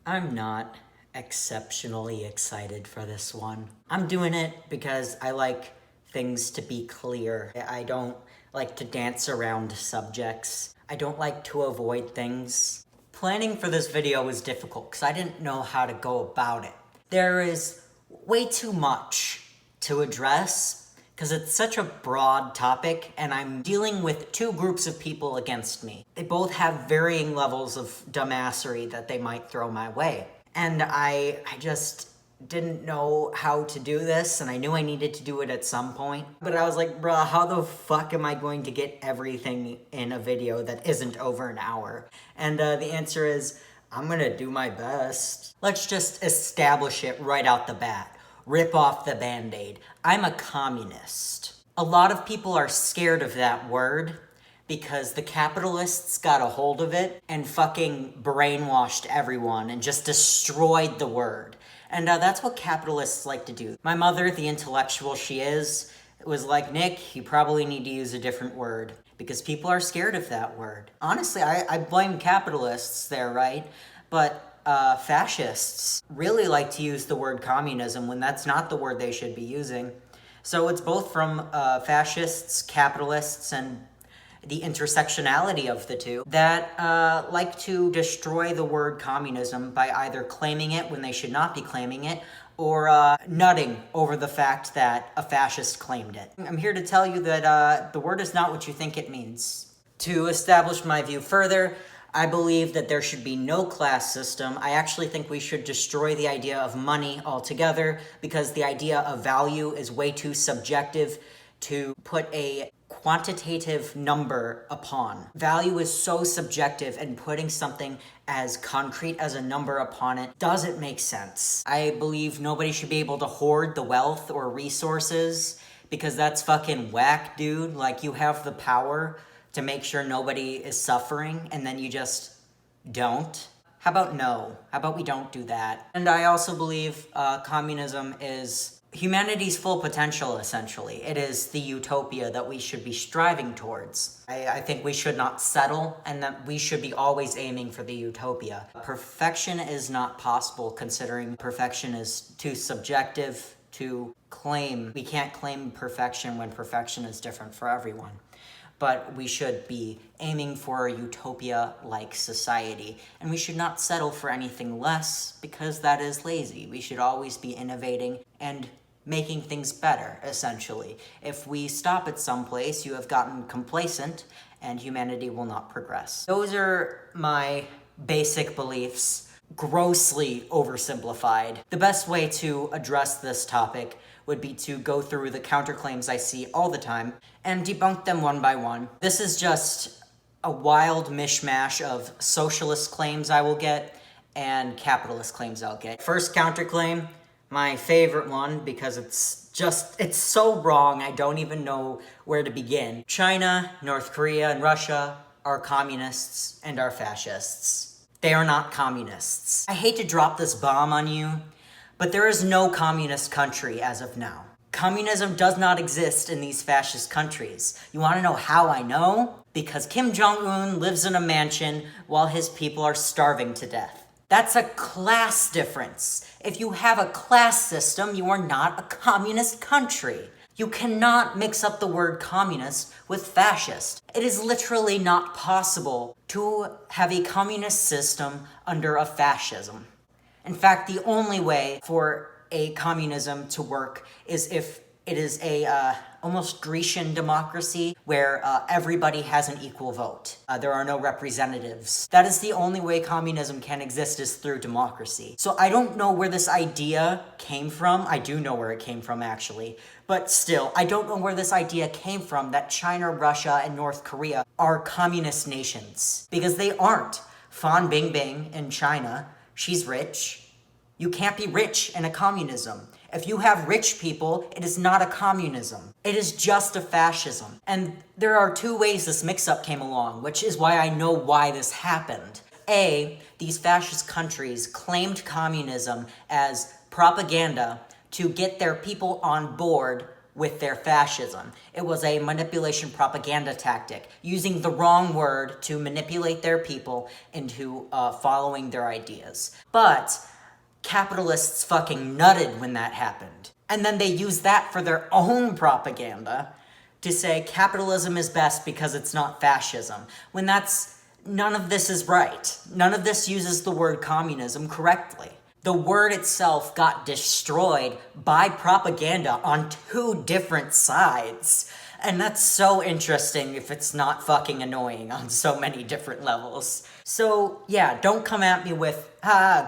I'm not exceptionally excited for this one. I'm doing it because I like things to be clear. I don't like to dance around subjects. I don't like to avoid things. Planning for this video was difficult because I didn't know how to go about it. There is way too much to address because it's such a broad topic and I'm dealing with two groups of people against me. They both have varying levels of dumbassery that they might throw my way. And I just didn't know how to do this, and I knew I needed to do it at some point. But I was like, bruh, how the fuck am I going to get everything in a video that isn't over an hour? And the answer is, I'm gonna do my best. Let's just establish it right out the bat. Rip off the Band-Aid. I'm a communist. A lot of people are scared of that word because the capitalists got a hold of it and fucking brainwashed everyone and just destroyed the word. And that's what capitalists like to do. My mother, the intellectual she is, was like, Nick, you probably need to use a different word because people are scared of that word. Honestly, I blame capitalists there, right? But fascists really like to use the word communism when that's not the word they should be using. So it's both from fascists, capitalists, and the intersectionality of the two that like to destroy the word communism by either claiming it when they should not be claiming it or nutting over the fact that a fascist claimed it. I'm here to tell you that the word is not what you think it means. To establish my view further, I believe that there should be no class system. I actually think we should destroy the idea of money altogether because the idea of value is way too subjective to put a quantitative number upon. Value is so subjective, and putting something as concrete as a number upon it doesn't make sense. I believe nobody should be able to hoard the wealth or resources because that's fucking whack, dude. Like, you have the power to make sure nobody is suffering, and then you just don't. How about no? How about we don't do that? And I also believe communism is humanity's full potential, essentially. It is the utopia that we should be striving towards. I think we should not settle, and that we should be always aiming for the utopia. Perfection is not possible, considering perfection is too subjective to claim. We can't claim perfection when perfection is different for everyone. But we should be aiming for a utopia-like society. And we should not settle for anything less because that is lazy. We should always be innovating and making things better, essentially. If we stop at some place, you have gotten complacent and humanity will not progress. Those are my basic beliefs, grossly oversimplified. The best way to address this topic would be to go through the counterclaims I see all the time and debunk them one by one. This is just a wild mishmash of socialist claims I will get and capitalist claims I'll get. First counterclaim, my favorite one because it's so wrong I don't even know where to begin. China, North Korea, and Russia are communists and are fascists. They are not communists. I hate to drop this bomb on you, but there is no communist country as of now. Communism does not exist in these fascist countries. You want to know how I know? Because Kim Jong-un lives in a mansion while his people are starving to death. That's a class difference. If you have a class system, you are not a communist country. You cannot mix up the word communist with fascist. It is literally not possible to have a communist system under a fascism. In fact, the only way for a communism to work is if it is a almost Grecian democracy where everybody has an equal vote. There are no representatives. That is the only way communism can exist, is through democracy. So I don't know where this idea came from. I do know where it came from, actually. But still, I don't know where this idea came from that China, Russia, and North Korea are communist nations. Because they aren't. Fan Bingbing in China, she's rich. You can't be rich in a communism. If you have rich people, it is not a communism. It is just a fascism. And there are two ways this mix-up came along, which is why I know why this happened. A, these fascist countries claimed communism as propaganda to get their people on board with their fascism. It was a manipulation propaganda tactic, using the wrong word to manipulate their people into following their ideas. But capitalists fucking nutted when that happened. And then they used that for their own propaganda to say capitalism is best because it's not fascism, when none of this is right. None of this uses the word communism correctly. The word itself got destroyed by propaganda on two different sides. And that's so interesting if it's not fucking annoying on so many different levels. So yeah, don't come at me with,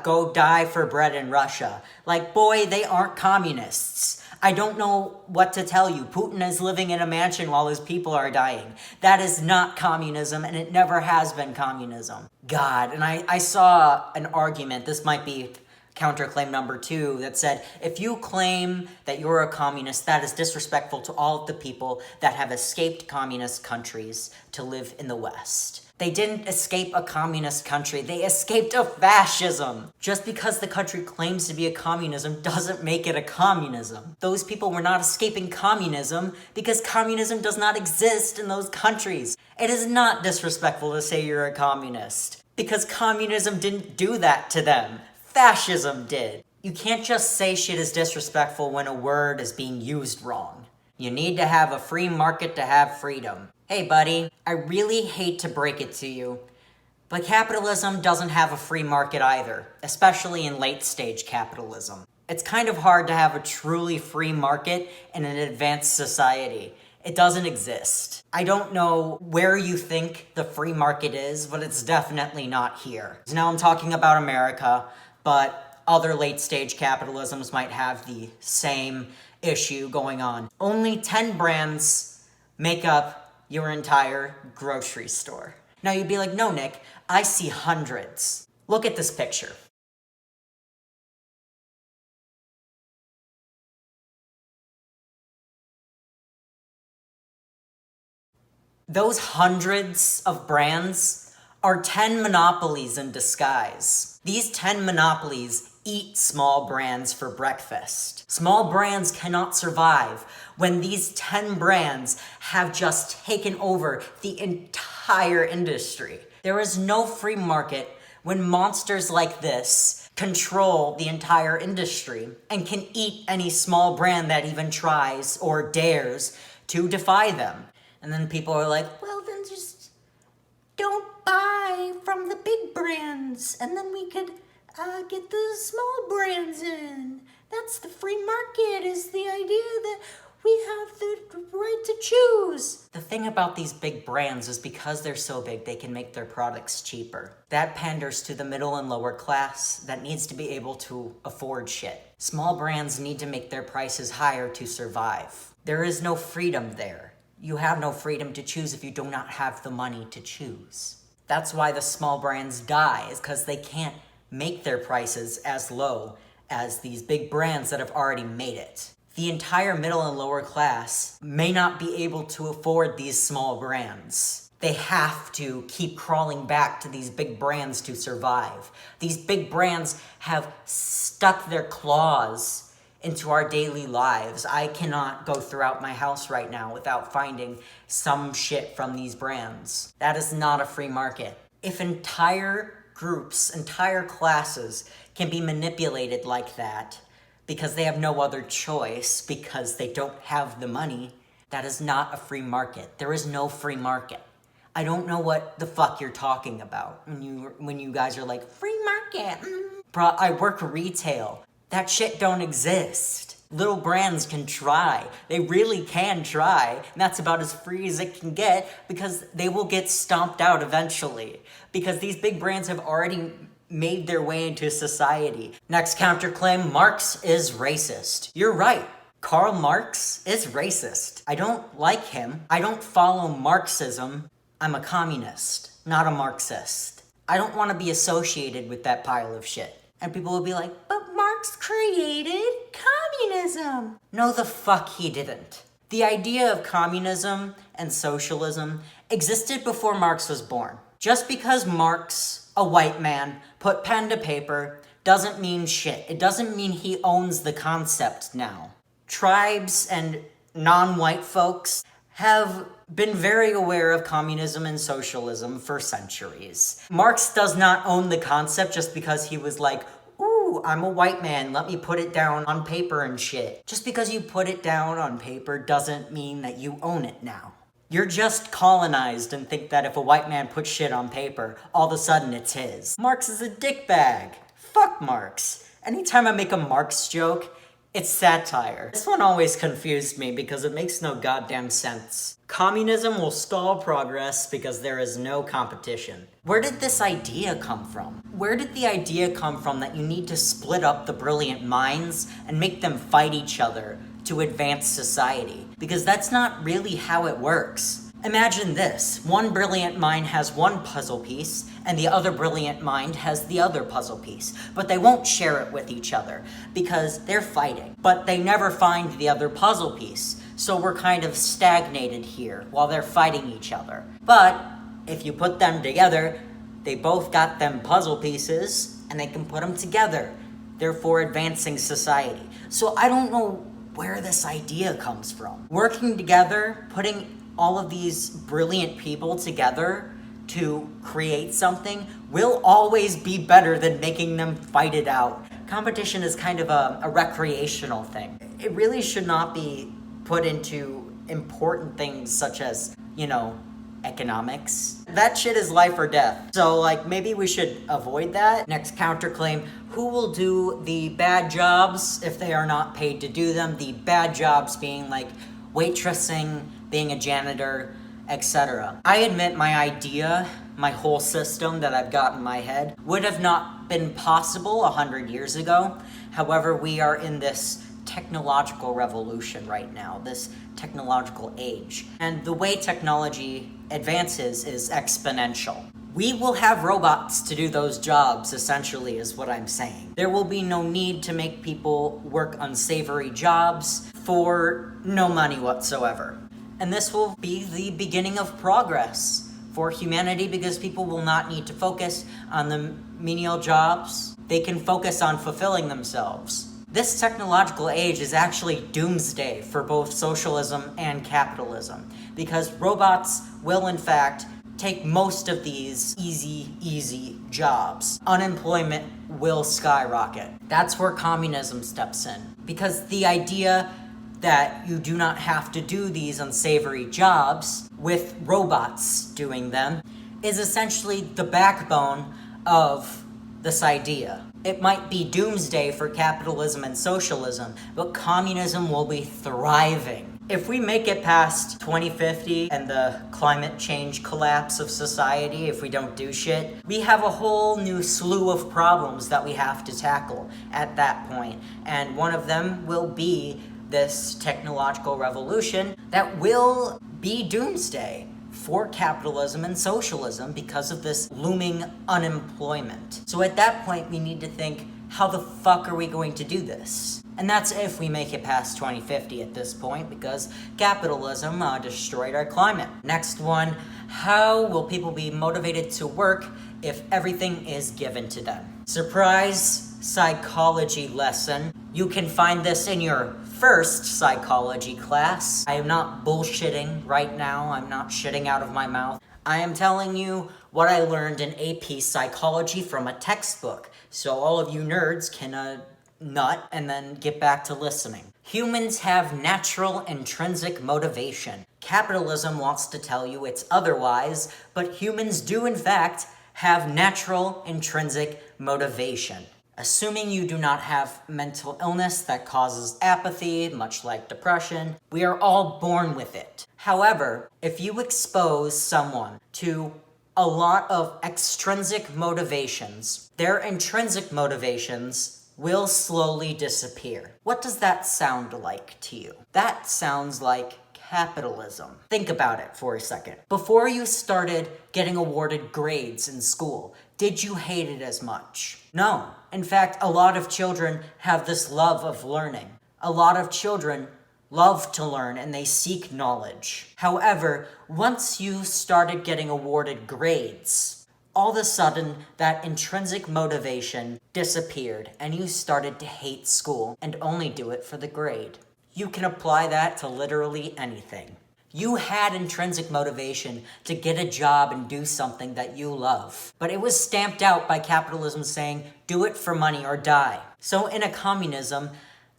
go die for bread in Russia. Like, boy, they aren't communists. I don't know what to tell you. Putin is living in a mansion while his people are dying. That is not communism, and it never has been communism. God, and I saw an argument, this might be counterclaim number 2, that said, if you claim that you're a communist, that is disrespectful to all of the people that have escaped communist countries to live in the West. They didn't escape a communist country, they escaped a fascism. Just because the country claims to be a communism doesn't make it a communism. Those people were not escaping communism because communism does not exist in those countries. It is not disrespectful to say you're a communist because communism didn't do that to them. Fascism did. You can't just say shit is disrespectful when a word is being used wrong. You need to have a free market to have freedom. Hey buddy, I really hate to break it to you, but capitalism doesn't have a free market either, especially in late-stage capitalism. It's kind of hard to have a truly free market in an advanced society. It doesn't exist. I don't know where you think the free market is, but it's definitely not here. So now I'm talking about America, but other late-stage capitalisms might have the same issue going on. Only 10 brands make up your entire grocery store. Now you'd be like, no, Nick, I see hundreds. Look at this picture. Those hundreds of brands are 10 monopolies in disguise. These 10 monopolies eat small brands for breakfast. Small brands cannot survive when these 10 brands have just taken over the entire industry. There is no free market when monsters like this control the entire industry and can eat any small brand that even tries or dares to defy them. And then people are like, well, then just don't buy from the big brands, and then we could get the small brands in. That's the free market, is the idea that we have the right to choose. The thing about these big brands is because they're so big, they can make their products cheaper. That panders to the middle and lower class that needs to be able to afford shit. Small brands need to make their prices higher to survive. There is no freedom there. You have no freedom to choose if you do not have the money to choose. That's why the small brands die, is because they can't make their prices as low as these big brands that have already made it. The entire middle and lower class may not be able to afford these small brands. They have to keep crawling back to these big brands to survive. These big brands have stuck their claws into our daily lives. I cannot go throughout my house right now without finding some shit from these brands. That is not a free market. If entire groups, entire classes can be manipulated like that because they have no other choice, because they don't have the money, that is not a free market. There is no free market. I don't know what the fuck you're talking about when you guys are like, free market. Bruh, I work retail. That shit don't exist. Little brands can try. They really can try. And that's about as free as it can get, because they will get stomped out eventually. Because these big brands have already made their way into society. Next counterclaim, Marx is racist. You're right. Karl Marx is racist. I don't like him. I don't follow Marxism. I'm a communist, not a Marxist. I don't want to be associated with that pile of shit. And people will be like, but Marx created communism. No, the fuck he didn't. The idea of communism and socialism existed before Marx was born. Just because Marx, a white man, put pen to paper doesn't mean shit. It doesn't mean he owns the concept now. Tribes and non-white folks have been very aware of communism and socialism for centuries. Marx does not own the concept just because he was like, ooh, I'm a white man, let me put it down on paper and shit. Just because you put it down on paper doesn't mean that you own it now. You're just colonized and think that if a white man puts shit on paper, all of a sudden it's his. Marx is a dickbag. Fuck Marx. Anytime I make a Marx joke, it's satire. This one always confused me because it makes no goddamn sense. Communism will stall progress because there is no competition. Where did this idea come from? Where did the idea come from that you need to split up the brilliant minds and make them fight each other to advance society? Because that's not really how it works. Imagine this. One brilliant mind has one puzzle piece, and the other brilliant mind has the other puzzle piece. But they won't share it with each other, because they're fighting. But they never find the other puzzle piece. So we're kind of stagnated here, while they're fighting each other. But, if you put them together, they both got them puzzle pieces, and they can put them together, therefore advancing society. So I don't know where this idea comes from. Working together, putting all of these brilliant people together to create something will always be better than making them fight it out. Competition is kind of a recreational thing. It really should not be put into important things such as, economics. That shit is life or death. So, maybe we should avoid that. Next counterclaim, who will do the bad jobs if they are not paid to do them? The bad jobs being waitressing, being a janitor, etc. I admit my idea, my whole system that I've got in my head, would have not been possible 100 years ago. However, we are in this technological revolution right now, this technological age. And the way technology advances is exponential. We will have robots to do those jobs, essentially, is what I'm saying. There will be no need to make people work unsavory jobs for no money whatsoever. And this will be the beginning of progress for humanity because people will not need to focus on the menial jobs. They can focus on fulfilling themselves. This technological age is actually doomsday for both socialism and capitalism because robots will, in fact, take most of these easy jobs. Unemployment will skyrocket. That's where communism steps in because the idea that you do not have to do these unsavory jobs with robots doing them is essentially the backbone of this idea. It might be doomsday for capitalism and socialism, but communism will be thriving. If we make it past 2050 and the climate change collapse of society, if we don't do shit, we have a whole new slew of problems that we have to tackle at that point. And one of them will be this technological revolution that will be doomsday for capitalism and socialism because of this looming unemployment. So at that point, we need to think, how the fuck are we going to do this? And that's if we make it past 2050 at this point, because capitalism destroyed our climate. Next one, how will people be motivated to work if everything is given to them? Surprise psychology lesson. You can find this in your first psychology class. I am not bullshitting right now. I'm not shitting out of my mouth. I am telling you what I learned in AP psychology from a textbook. So all of you nerds can nut and then get back to listening. Humans have natural intrinsic motivation. Capitalism wants to tell you it's otherwise, but humans do in fact have natural intrinsic motivation. Assuming you do not have mental illness that causes apathy, much like depression, we are all born with it. However, if you expose someone to a lot of extrinsic motivations, their intrinsic motivations will slowly disappear. What does that sound like to you? That sounds like capitalism. Think about it for a second. Before you started getting awarded grades in school, did you hate it as much? No. In fact, a lot of children have this love of learning. A lot of children love to learn and they seek knowledge. However, once you started getting awarded grades, all of a sudden that intrinsic motivation disappeared and you started to hate school and only do it for the grade. You can apply that to literally anything. You had intrinsic motivation to get a job and do something that you love. But it was stamped out by capitalism saying, do it for money or die. So in a communism,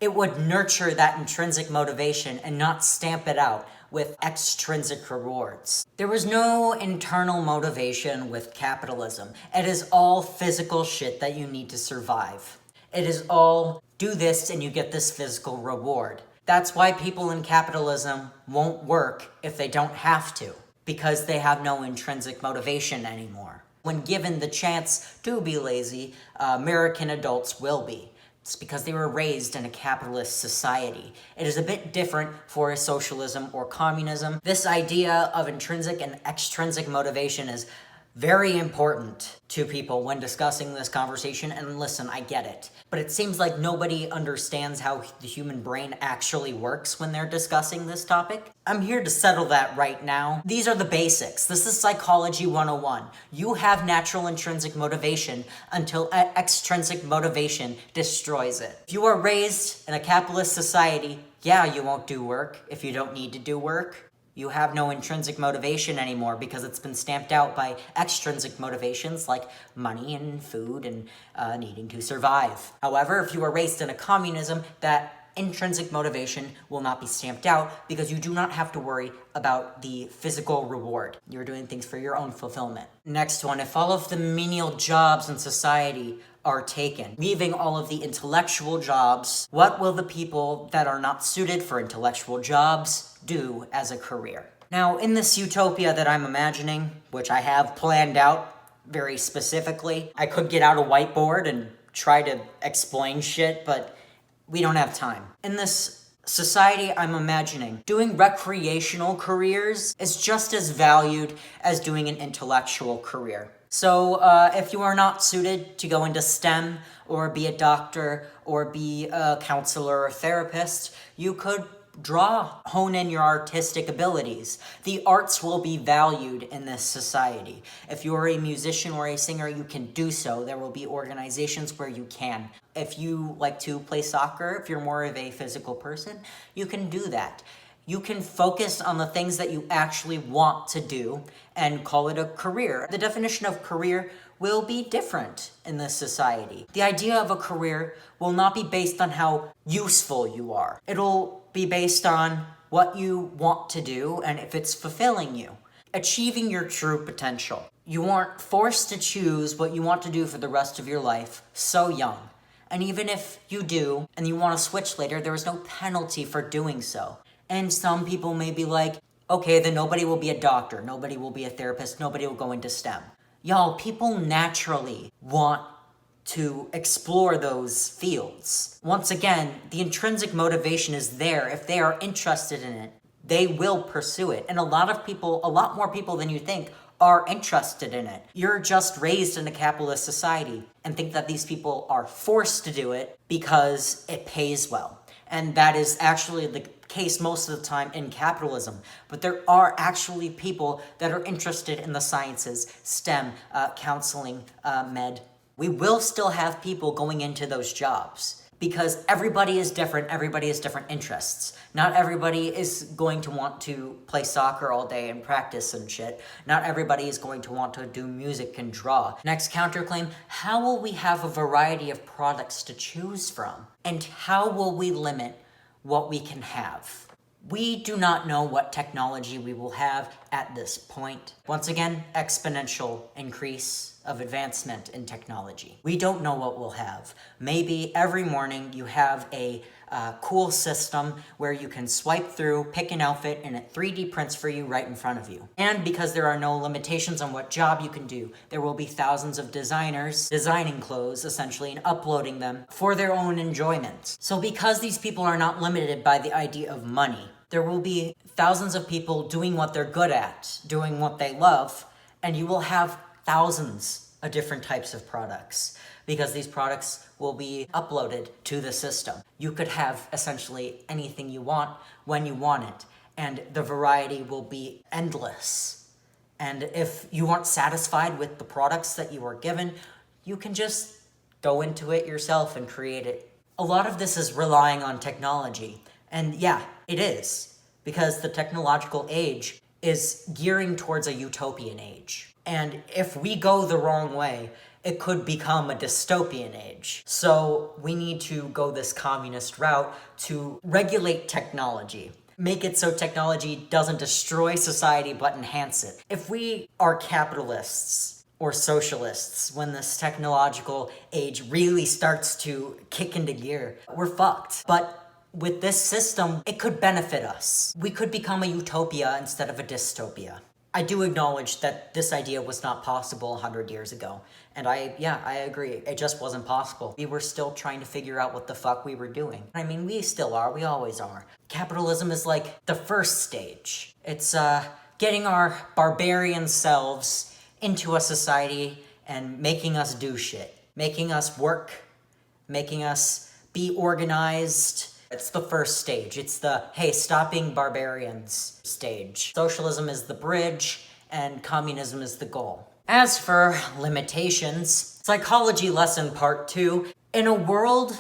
it would nurture that intrinsic motivation and not stamp it out with extrinsic rewards. There was no internal motivation with capitalism. It is all physical shit that you need to survive. It is all, do this and you get this physical reward. That's why people in capitalism won't work if they don't have to, because they have no intrinsic motivation anymore. When given the chance to be lazy, American adults will be. It's because they were raised in a capitalist society. It is a bit different for socialism or communism. This idea of intrinsic and extrinsic motivation is very important to people when discussing this conversation, and listen, I get it. But it seems like nobody understands how the human brain actually works when they're discussing this topic. I'm here to settle that right now. These are the basics. This is Psychology 101. You have natural intrinsic motivation until extrinsic motivation destroys it. If you are raised in a capitalist society, yeah, you won't do work if you don't need to do work. You have no intrinsic motivation anymore because it's been stamped out by extrinsic motivations like money and food and needing to survive. However, if you are raised in a communism, that intrinsic motivation will not be stamped out because you do not have to worry about the physical reward. You're doing things for your own fulfillment. Next one, if all of the menial jobs in society are taken, leaving all of the intellectual jobs, what will the people that are not suited for intellectual jobs do as a career? Now, in this utopia that I'm imagining, which I have planned out very specifically, I could get out a whiteboard and try to explain shit, but we don't have time. In this society I'm imagining, doing recreational careers is just as valued as doing an intellectual career. So if you are not suited to go into STEM or be a doctor or be a counselor or a therapist, you could hone in your artistic abilities. The arts will be valued in this society. If you're a musician or a singer, you can do so. There will be organizations where you can. If you like to play soccer, if you're more of a physical person, you can do that. You can focus on the things that you actually want to do and call it a career. The definition of career will be different in this society. The idea of a career will not be based on how useful you are. It'll be based on what you want to do and if it's fulfilling you. Achieving your true potential. You aren't forced to choose what you want to do for the rest of your life so young. And even if you do and you want to switch later, there is no penalty for doing so. And some people may be like, okay, then nobody will be a doctor, nobody will be a therapist, nobody will go into STEM. Y'all, people naturally want to explore those fields. Once again, the intrinsic motivation is there. If they are interested in it, they will pursue it. And a lot more people than you think are interested in it. You're just raised in a capitalist society and think that these people are forced to do it because it pays well. And that is actually the case most of the time in capitalism. But there are actually people that are interested in the sciences, STEM, counseling, med. We will still have people going into those jobs because everybody is different, everybody has different interests. Not everybody is going to want to play soccer all day and practice and shit. Not everybody is going to want to do music and draw. Next counterclaim, how will we have a variety of products to choose from? And how will we limit what we can have? We do not know what technology we will have at this point. Once again, exponential increase of advancement in technology. We don't know what we'll have. Maybe every morning you have a cool system where you can swipe through, pick an outfit, and it 3D prints for you right in front of you. And because there are no limitations on what job you can do, there will be thousands of designers designing clothes, essentially, and uploading them for their own enjoyment. So because these people are not limited by the idea of money, there will be thousands of people doing what they're good at, doing what they love, and you will have thousands of different types of products because these products will be uploaded to the system. You could have essentially anything you want when you want it, and the variety will be endless. And if you aren't satisfied with the products that you are given, you can just go into it yourself and create it. A lot of this is relying on technology. And yeah, it is. Because the technological age is gearing towards a utopian age. And if we go the wrong way, it could become a dystopian age. So we need to go this communist route to regulate technology. Make it so technology doesn't destroy society but enhance it. If we are capitalists or socialists when this technological age really starts to kick into gear, we're fucked. But with this system, it could benefit us. We could become a utopia instead of a dystopia. I do acknowledge that this idea was not possible 100 years ago. And I agree. It just wasn't possible. We were still trying to figure out what the fuck we were doing. I mean, we still are. We always are. Capitalism is like the first stage. It's getting our barbarian selves into a society and making us do shit. Making us work. Making us be organized. It's the first stage. It's the, hey, stop being barbarians stage. Socialism is the bridge, and communism is the goal. As for limitations, psychology lesson part 2. In a world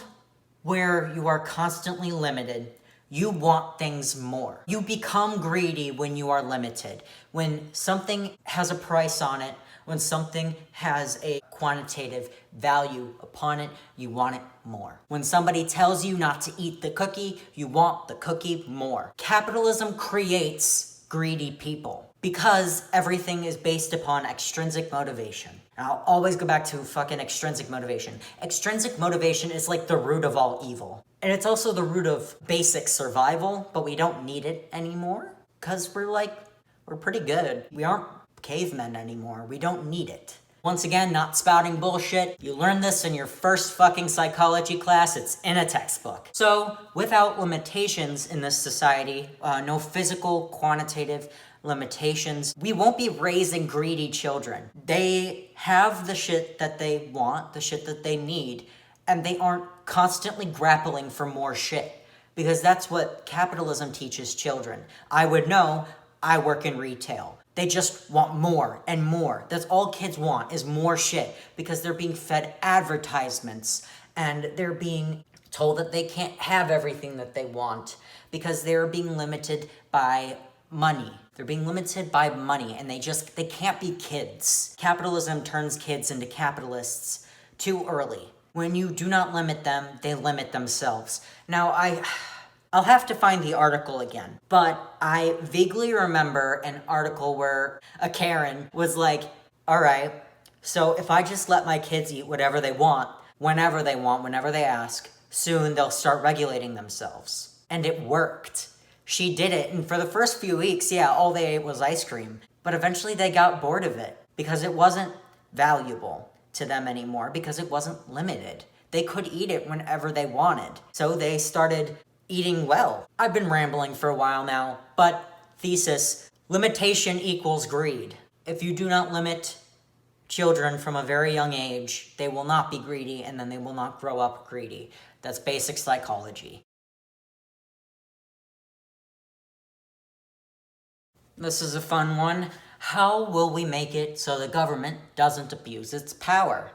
where you are constantly limited, you want things more. You become greedy when you are limited. When something has a price on it, when something has a quantitative value upon it, you want it more. When somebody tells you not to eat the cookie, you want the cookie more. Capitalism creates greedy people because everything is based upon extrinsic motivation. And I'll always go back to fucking extrinsic motivation. Extrinsic motivation is like the root of all evil. And it's also the root of basic survival, but we don't need it anymore because we're pretty good. We aren't cavemen anymore. We don't need it. Once again, not spouting bullshit. You learned this in your first fucking psychology class. It's in a textbook. So, without limitations in this society, no physical, quantitative limitations, we won't be raising greedy children. They have the shit that they want, the shit that they need, and they aren't constantly grappling for more shit. Because that's what capitalism teaches children. I would know. I work in retail. They just want more and more. That's all kids want, is more shit, because they're being fed advertisements and they're being told that they can't have everything that they want because they're being limited by money. They're being limited by money and they can't be kids. Capitalism turns kids into capitalists too early. When you do not limit them, they limit themselves. Now, I'll have to find the article again, but I vaguely remember an article where a Karen was like, all right, so if I just let my kids eat whatever they want, whenever they ask, soon they'll start regulating themselves. And it worked. She did it, and for the first few weeks, yeah, all they ate was ice cream. But eventually they got bored of it because it wasn't valuable to them anymore because it wasn't limited. They could eat it whenever they wanted. So they started eating well. I've been rambling for a while now, but thesis, limitation equals greed. If you do not limit children from a very young age, they will not be greedy and then they will not grow up greedy. That's basic psychology. This is a fun one. How will we make it so the government doesn't abuse its power?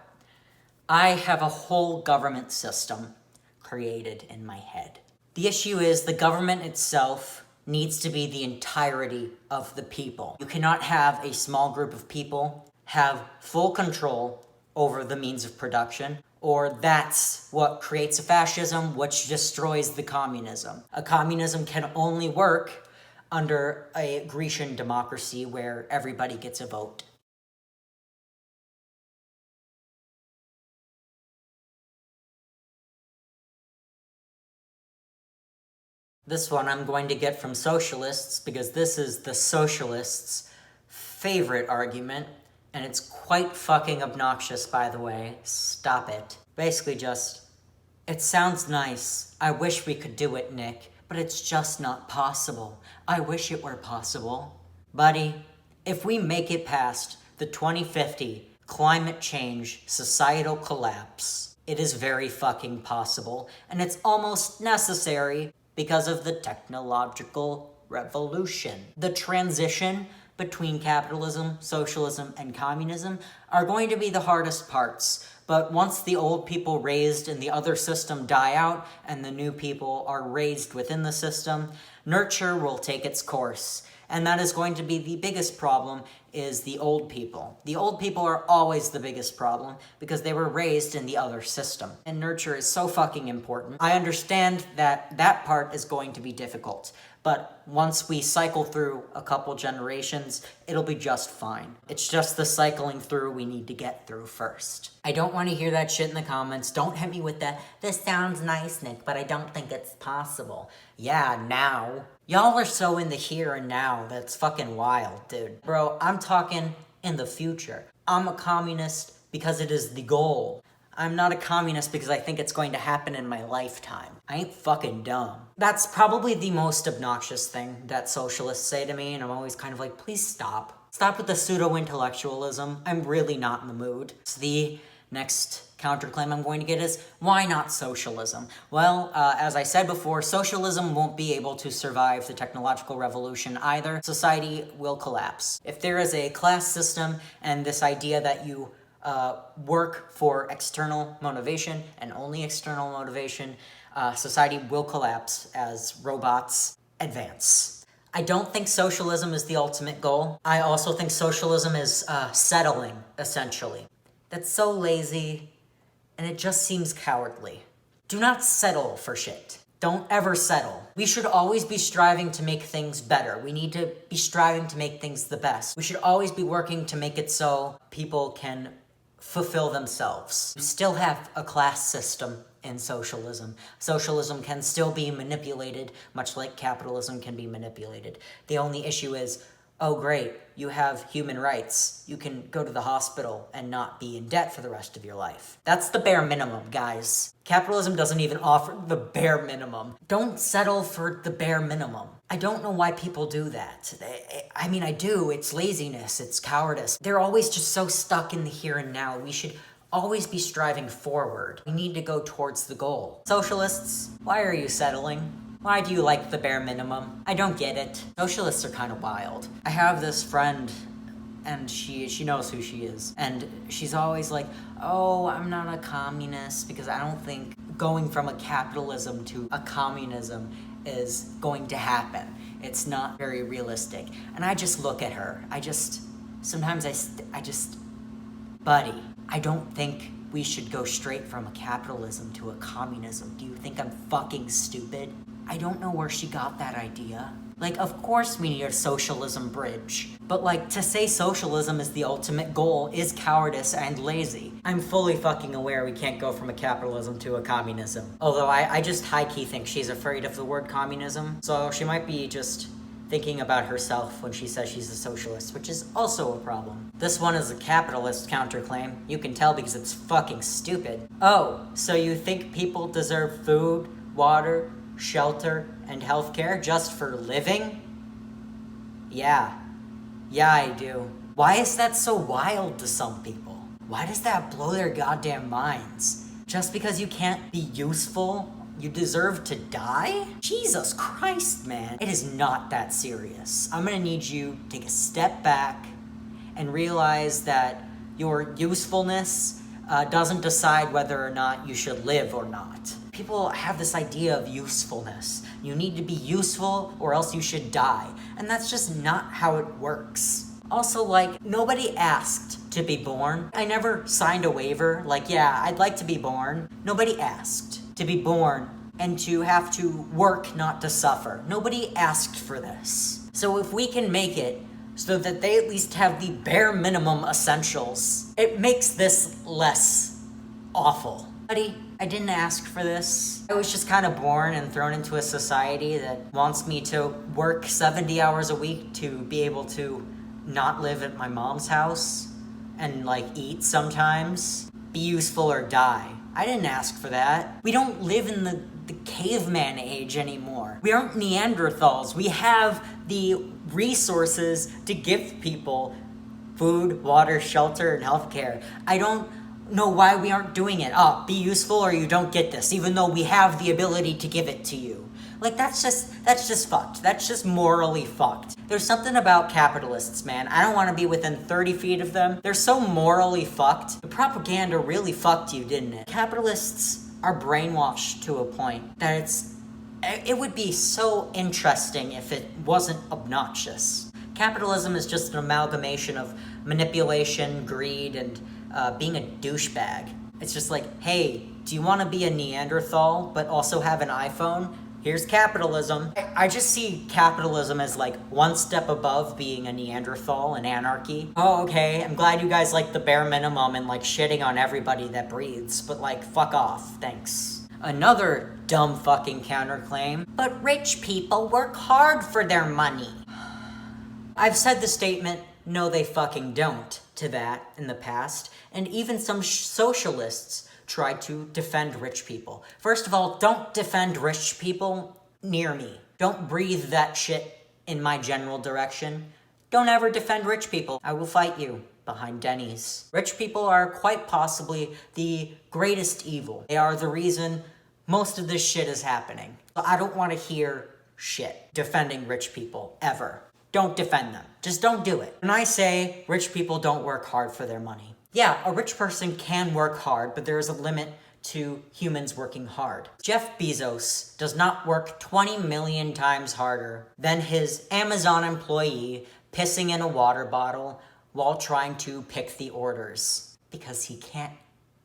I have a whole government system created in my head. The issue is the government itself needs to be the entirety of the people. You cannot have a small group of people have full control over the means of production, or that's what creates a fascism, which destroys the communism. A communism can only work under a Grecian democracy where everybody gets a vote. This one I'm going to get from socialists because this is the socialists' favorite argument, and it's quite fucking obnoxious, by the way. Stop it. Basically just, it sounds nice. I wish we could do it, Nick, but it's just not possible. I wish it were possible. Buddy, if we make it past the 2050 climate change societal collapse, it is very fucking possible, and it's almost necessary because of the technological revolution. The transition between capitalism, socialism, and communism are going to be the hardest parts, But once the old people raised in the other system die out and the new people are raised within the system, nurture will take its course. And that is going to be the biggest problem, is the old people. The old people are always the biggest problem because they were raised in the other system. And nurture is so fucking important. I understand that that part is going to be difficult, but once we cycle through a couple generations, it'll be just fine. It's just the cycling through we need to get through first. I don't want to hear that shit in the comments. Don't hit me with that, "This sounds nice, Nick, but I don't think it's possible." Yeah, now. Y'all are so in the here and now, that's fucking wild, dude. Bro, I'm talking in the future. I'm a communist because it is the goal. I'm not a communist because I think it's going to happen in my lifetime. I ain't fucking dumb. That's probably the most obnoxious thing that socialists say to me, and I'm always kind of like, please stop. Stop with the pseudo-intellectualism. I'm really not in the mood. So the next counterclaim I'm going to get is, why not socialism? Well, as I said before, socialism won't be able to survive the technological revolution either. Society will collapse. If there is a class system and this idea that you work for external motivation and only external motivation, society will collapse as robots advance. I don't think socialism is the ultimate goal. I also think socialism is settling, essentially. That's so lazy, and it just seems cowardly. Do not settle for shit. Don't ever settle. We should always be striving to make things better. We need to be striving to make things the best. We should always be working to make it so people can fulfill themselves. We still have a class system in socialism. Socialism can still be manipulated, much like capitalism can be manipulated. The only issue is, oh great, you have human rights. You can go to the hospital and not be in debt for the rest of your life. That's the bare minimum, guys. Capitalism doesn't even offer the bare minimum. Don't settle for the bare minimum. I don't know why people do that. I mean, I do. It's laziness. It's cowardice. They're always just so stuck in the here and now. We should always be striving forward. We need to go towards the goal. Socialists, why are you settling? Why do you like the bare minimum? I don't get it. Socialists are kind of wild. I have this friend, and she knows who she is. And she's always like, oh, I'm not a communist because I don't think going from a capitalism to a communism is going to happen. It's not very realistic. And I just look at her. Sometimes I just, buddy, I don't think we should go straight from a capitalism to a communism. Do you think I'm fucking stupid? I don't know where she got that idea. Like, of course we need a socialism bridge. But like, to say socialism is the ultimate goal is cowardice and lazy. I'm fully fucking aware we can't go from a capitalism to a communism. Although I just high-key think she's afraid of the word communism. So she might be just thinking about herself when she says she's a socialist, which is also a problem. This one is a capitalist counterclaim. You can tell because it's fucking stupid. Oh, so you think people deserve food, water, shelter, and healthcare just for living? Yeah, I do. Why is that so wild to some people? Why does that blow their goddamn minds? Just because you can't be useful, you deserve to die? Jesus Christ, man. It is not that serious. I'm gonna need you to take a step back and realize that your usefulness doesn't decide whether or not you should live or not. People have this idea of usefulness. You need to be useful or else you should die. And that's just not how it works. Also, like, nobody asked to be born. I never signed a waiver, like, yeah, I'd like to be born. Nobody asked to be born and to have to work, not to suffer. Nobody asked for this. So if we can make it so that they at least have the bare minimum essentials, it makes this less awful. Buddy, I didn't ask for this. I was just kind of born and thrown into a society that wants me to work 70 hours a week to be able to not live at my mom's house and like eat sometimes, be useful or die. I didn't ask for that. We don't live in the caveman age anymore. We aren't Neanderthals. We have the resources to give people food, water, shelter, and healthcare. I don't know why we aren't doing it. Be useful or you don't get this, even though we have the ability to give it to you. Like, that's just fucked. That's just morally fucked. There's something about capitalists, man. I don't want to be within 30 feet of them. They're so morally fucked. The propaganda really fucked you, didn't it? Capitalists are brainwashed to a point that it would be so interesting if it wasn't obnoxious. Capitalism is just an amalgamation of manipulation, greed, and being a douchebag. It's just like, hey, do you want to be a Neanderthal but also have an iPhone? Here's capitalism. I just see capitalism as like one step above being a Neanderthal and anarchy. Oh, okay, I'm glad you guys like the bare minimum and like shitting on everybody that breathes, but like, fuck off, thanks. Another dumb fucking counterclaim, but rich people work hard for their money. I've said the statement, no they fucking don't, to that in the past, and even some socialists try to defend rich people. First of all, don't defend rich people near me. Don't breathe that shit in my general direction. Don't ever defend rich people. I will fight you behind Denny's. Rich people are quite possibly the greatest evil. They are the reason most of this shit is happening. So I don't want to hear shit defending rich people, ever. Don't defend them. Just don't do it. When I say rich people don't work hard for their money, yeah, a rich person can work hard, but there is a limit to humans working hard. Jeff Bezos does not work 20 million times harder than his Amazon employee pissing in a water bottle while trying to pick the orders because he can't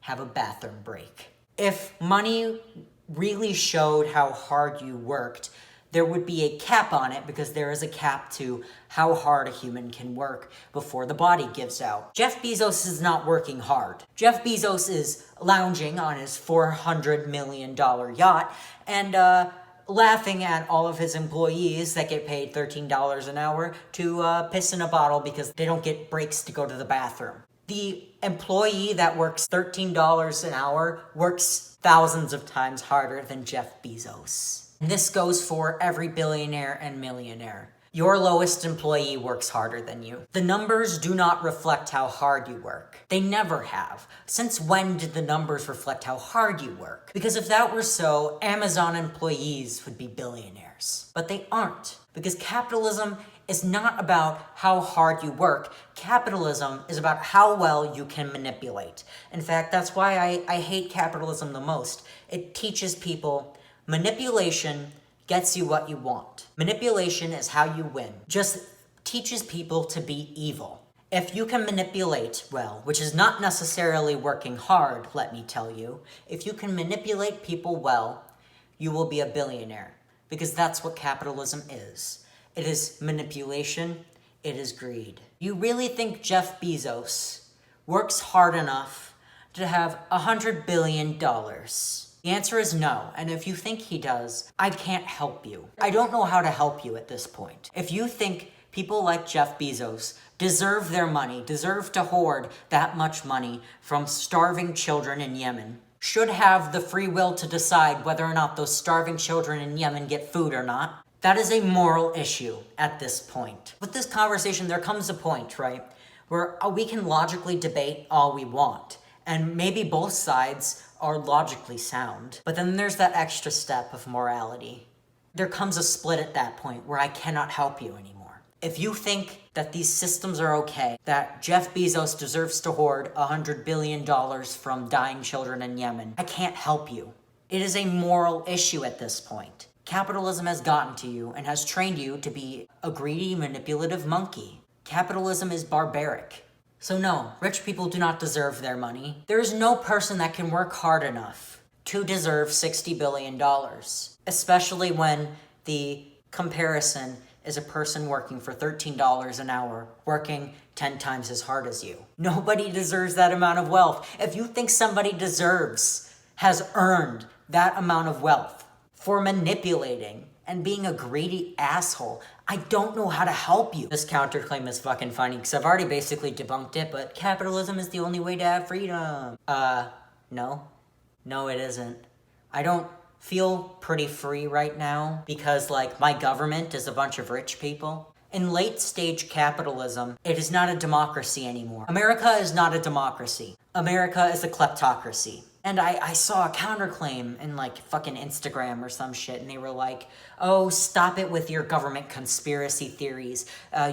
have a bathroom break. If money really showed how hard you worked, there would be a cap on it because there is a cap to how hard a human can work before the body gives out. Jeff Bezos is not working hard. Jeff Bezos is lounging on his $400 million yacht and laughing at all of his employees that get paid $13 an hour to piss in a bottle because they don't get breaks to go to the bathroom. The employee that works $13 an hour works thousands of times harder than Jeff Bezos. This goes for every billionaire and millionaire. Your lowest employee works harder than you. The numbers do not reflect how hard you work. They never have. Since when did the numbers reflect how hard you work? Because if that were so, Amazon employees would be billionaires. But they aren't. Because capitalism is not about how hard you work. Capitalism is about how well you can manipulate. In fact, that's why I hate capitalism the most. It teaches people manipulation gets you what you want. Manipulation is how you win. Just teaches people to be evil. If you can manipulate well, which is not necessarily working hard, let me tell you, if you can manipulate people well, you will be a billionaire. Because that's what capitalism is. It is manipulation, it is greed. You really think Jeff Bezos works hard enough to have $100 billion? The answer is no, and if you think he does, I can't help you. I don't know how to help you at this point. If you think people like Jeff Bezos deserve their money, deserve to hoard that much money from starving children in Yemen, should have the free will to decide whether or not those starving children in Yemen get food or not, that is a moral issue at this point. With this conversation, there comes a point, right, where we can logically debate all we want, and maybe both sides are logically sound. But then there's that extra step of morality. There comes a split at that point where I cannot help you anymore. If you think that these systems are okay, that Jeff Bezos deserves to hoard $100 billion from dying children in Yemen, I can't help you. It is a moral issue at this point. Capitalism has gotten to you and has trained you to be a greedy, manipulative monkey. Capitalism is barbaric. So no, rich people do not deserve their money. There is no person that can work hard enough to deserve $60 billion, especially when the comparison is a person working for $13 an hour, working 10 times as hard as you. Nobody deserves that amount of wealth. If you think somebody has earned that amount of wealth for manipulating and being a greedy asshole, I don't know how to help you. This counterclaim is fucking funny because I've already basically debunked it, but capitalism is the only way to have freedom. No. No, it isn't. I don't feel pretty free right now because, like, my government is a bunch of rich people. In late-stage capitalism, it is not a democracy anymore. America is not a democracy. America is a kleptocracy. And I saw a counterclaim in like fucking Instagram or some shit, and they were like, oh, stop it with your government conspiracy theories.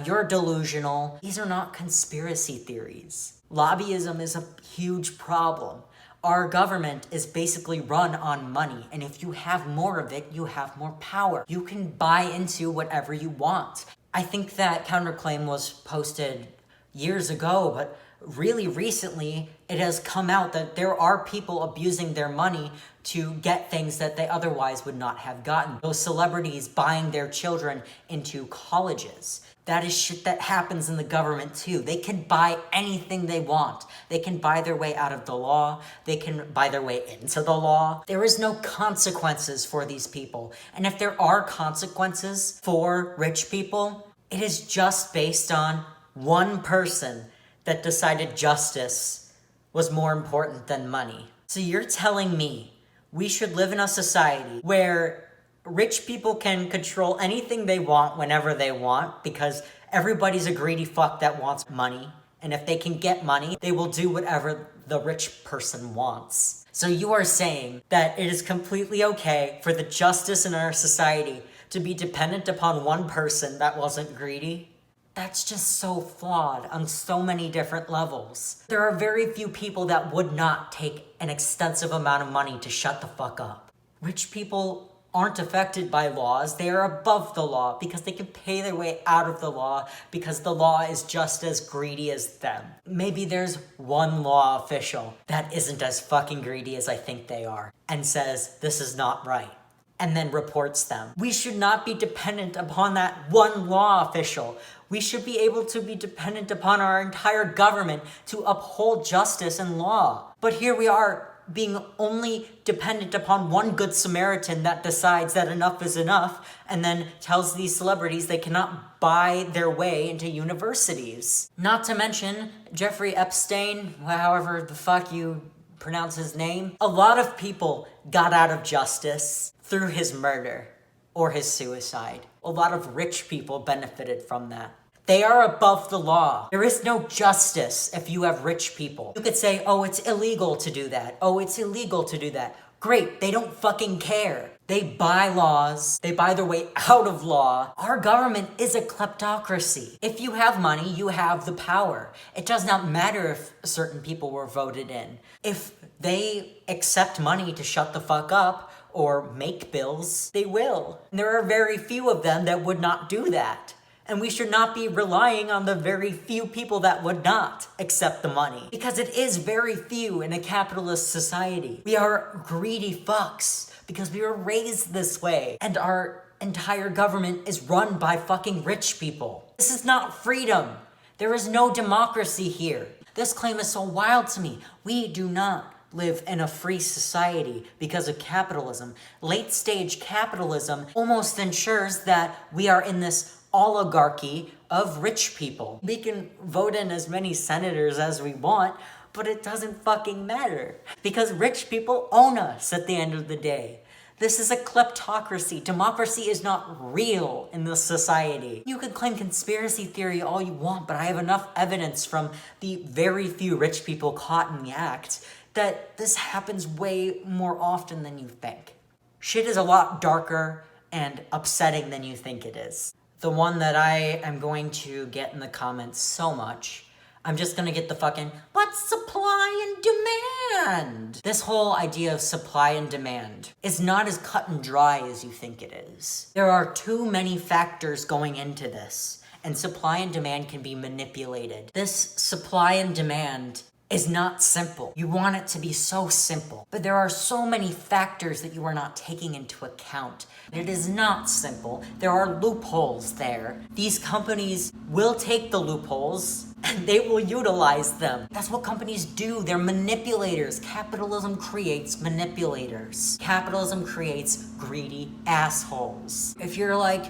You're delusional. These are not conspiracy theories. Lobbyism is a huge problem. Our government is basically run on money, and if you have more of it, you have more power. You can buy into whatever you want. I think that counterclaim was posted years ago, but really recently it has come out that there are people abusing their money to get things that they otherwise would not have gotten. Those celebrities buying their children into colleges. That is shit that happens in the government too. They can buy anything they want. They can buy their way out of the law. They can buy their way into the law. There is no consequences for these people. And if there are consequences for rich people, it is just based on one person that decided justice was more important than money. So you're telling me we should live in a society where rich people can control anything they want whenever they want because everybody's a greedy fuck that wants money. And if they can get money, they will do whatever the rich person wants. So you are saying that it is completely okay for the justice in our society to be dependent upon one person that wasn't greedy? That's just so flawed on so many different levels. There are very few people that would not take an extensive amount of money to shut the fuck up. Rich people aren't affected by laws. They are above the law because they can pay their way out of the law because the law is just as greedy as them. Maybe there's one law official that isn't as fucking greedy as I think they are and says this is not right, and then reports them. We should not be dependent upon that one law official. We should be able to be dependent upon our entire government to uphold justice and law. But here we are being only dependent upon one good Samaritan that decides that enough is enough and then tells these celebrities they cannot buy their way into universities. Not to mention Jeffrey Epstein, however the fuck you pronounce his name. A lot of people got out of justice through his murder or his suicide. A lot of rich people benefited from that. They are above the law. There is no justice if you have rich people. You could say, oh, it's illegal to do that. Oh, it's illegal to do that. Great, they don't fucking care. They buy laws. They buy their way out of law. Our government is a kleptocracy. If you have money, you have the power. It does not matter if certain people were voted in. If they accept money to shut the fuck up or make bills, they will. And there are very few of them that would not do that. And we should not be relying on the very few people that would not accept the money. Because it is very few in a capitalist society. We are greedy fucks because we were raised this way. And our entire government is run by fucking rich people. This is not freedom. There is no democracy here. This claim is so wild to me. We do not live in a free society because of capitalism. Late stage capitalism almost ensures that we are in this oligarchy of rich people. We can vote in as many senators as we want, but it doesn't fucking matter because rich people own us at the end of the day. This is a kleptocracy. Democracy is not real in this society. You can claim conspiracy theory all you want, but I have enough evidence from the very few rich people caught in the act that this happens way more often than you think. Shit is a lot darker and upsetting than you think it is. The one that I am going to get in the comments so much, I'm just gonna get the fucking, what's supply and demand? This whole idea of supply and demand is not as cut and dry as you think it is. There are too many factors going into this, and supply and demand can be manipulated. This supply and demand is not simple. You want it to be so simple, but there are so many factors that you are not taking into account. It is not simple. There are loopholes there. These companies will take the loopholes and they will utilize them. That's what companies do. They're manipulators. Capitalism creates manipulators. Capitalism creates greedy assholes. If you're like,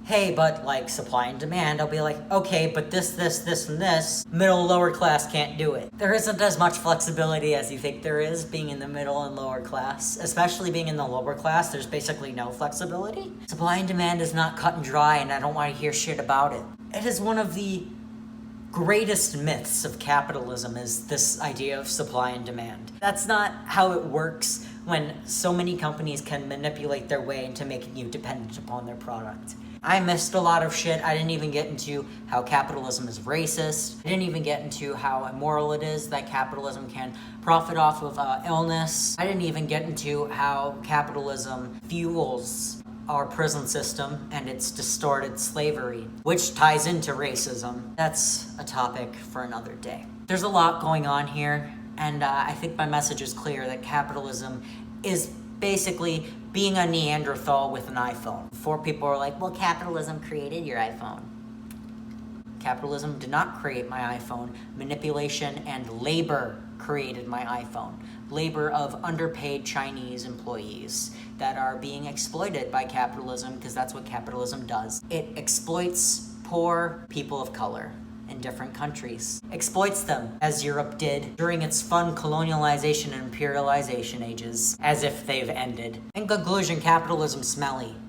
hey, but like supply and demand, I'll be like, okay, but this, and this, middle, lower class can't do it. There isn't as much flexibility as you think there is being in the middle and lower class. Especially being in the lower class, there's basically no flexibility. Supply and demand is not cut and dry, and I don't want to hear shit about it. It is one of the greatest myths of capitalism is this idea of supply and demand. That's not how it works when so many companies can manipulate their way into making you dependent upon their product. I missed a lot of shit. I didn't even get into how capitalism is racist. I didn't even get into how immoral it is that capitalism can profit off of illness. I didn't even get into how capitalism fuels our prison system and its distorted slavery, which ties into racism. That's a topic for another day. There's a lot going on here, and I think my message is clear that capitalism is basically being a Neanderthal with an iPhone. Before, people were like, well, capitalism created your iPhone. Capitalism did not create my iPhone. Manipulation and labor created my iPhone. Labor of underpaid Chinese employees that are being exploited by capitalism, because that's what capitalism does. It exploits poor people of color in different countries. Exploits them, as Europe did during its fun colonialization and imperialization ages, as if they've ended. In conclusion, capitalism's smelly.